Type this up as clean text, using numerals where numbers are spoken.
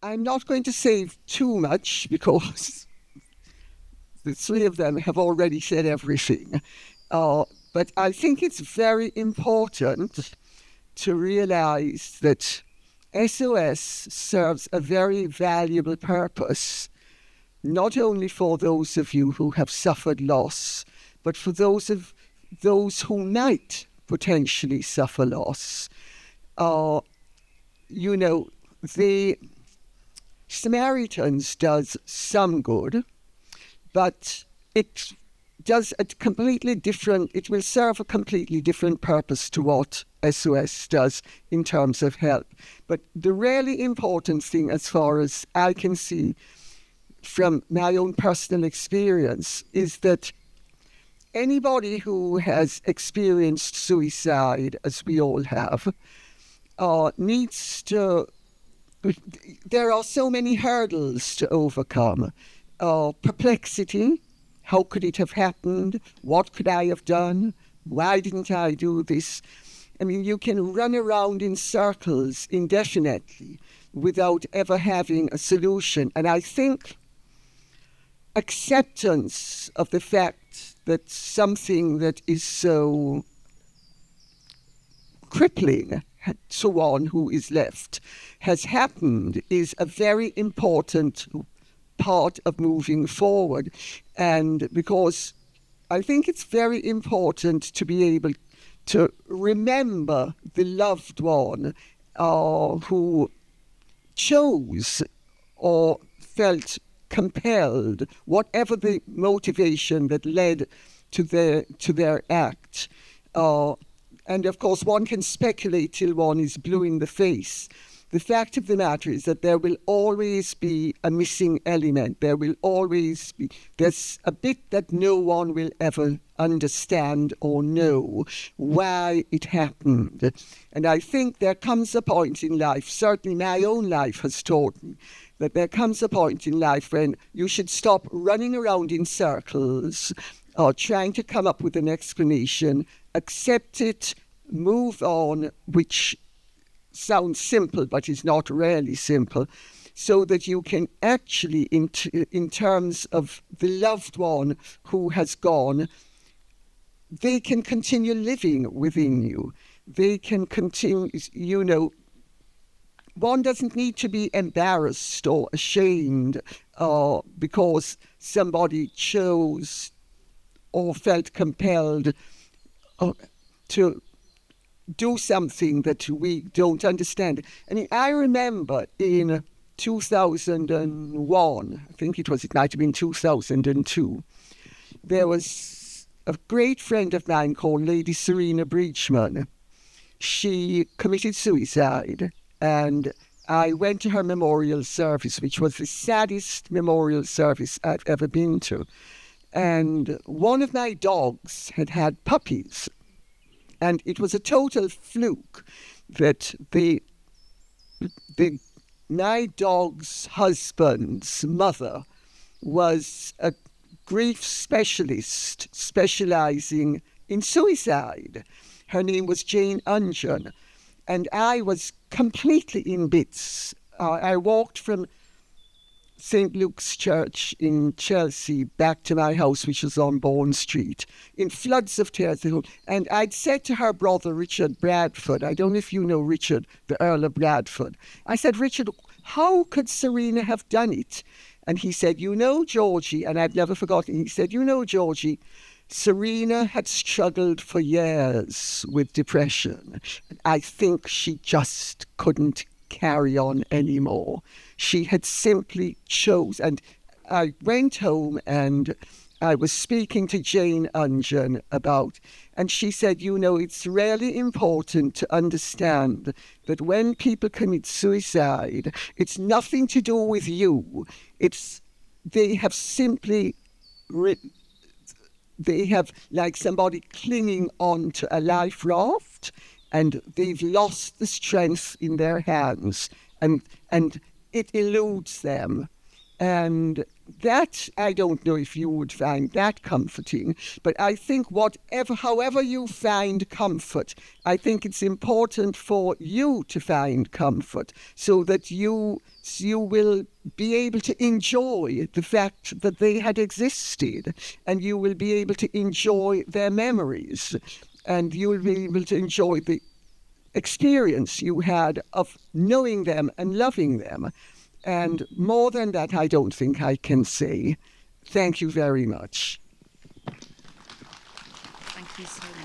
I'm not going to say too much because the three of them have already said everything. But I think it's very important to realize that SOS serves a very valuable purpose, not only for those of you who have suffered loss, but for those who might potentially suffer loss. The Samaritans does some good, but it will serve a completely different purpose to what SOS does in terms of help. But the really important thing, as far as I can see from my own personal experience, is that anybody who has experienced suicide, as we all have, there are so many hurdles to overcome. Perplexity. How could it have happened? What could I have done? Why didn't I do this? I mean, you can run around in circles indefinitely without ever having a solution. And I think acceptance of the fact that something that is so crippling to one who is left has happened is a very important part of moving forward. And because I think it's very important to be able to remember the loved one who chose or felt compelled, whatever the motivation that led to their act. And of course, one can speculate till one is blue in the face. The fact of the matter is that there will always be a missing element. There's a bit that no one will ever understand or know why it happened. And I think there comes a point in life, certainly my own life has taught me, that there comes a point in life when you should stop running around in circles or trying to come up with an explanation, accept it, move on, which sounds simple, but is not really simple, so that you can actually, in terms of the loved one who has gone, they can continue living within you. They can continue, one doesn't need to be embarrassed or ashamed because somebody chose or felt compelled to do something that we don't understand. I mean, I remember in 2001, it might have been 2002, there was a great friend of mine called Lady Serena Breachman. She committed suicide, and I went to her memorial service, which was the saddest memorial service I've ever been to. And one of my dogs had puppies. And it was a total fluke that my dog's husband's mother was a grief specialist specializing in suicide. Her name was Jane Ungeon. And I was completely in bits. I walked from St. Luke's Church in Chelsea back to my house, which was on Bourne Street, in floods of tears. And I'd said to her brother, Richard Bradford, I don't know if you know Richard, the Earl of Bradford. I said, Richard, how could Serena have done it? And he said, Georgie, and I've never forgotten, he said, Georgie, Serena had struggled for years with depression. I think she just couldn't carry on anymore. She had simply and I went home and I was speaking to Jane Ungeon and she said, it's really important to understand that when people commit suicide, it's nothing to do with you. They have simply they have like somebody clinging on to a life raft, and they've lost the strength in their hands, and it eludes them. And that, I don't know if you would find that comforting, but I think however you find comfort, I think it's important for you to find comfort so that you will be able to enjoy the fact that they had existed, and you will be able to enjoy their memories, and you will be able to enjoy the experience you had of knowing them and loving them. And more than that, I don't think I can say. Thank you very much. Thank you so much.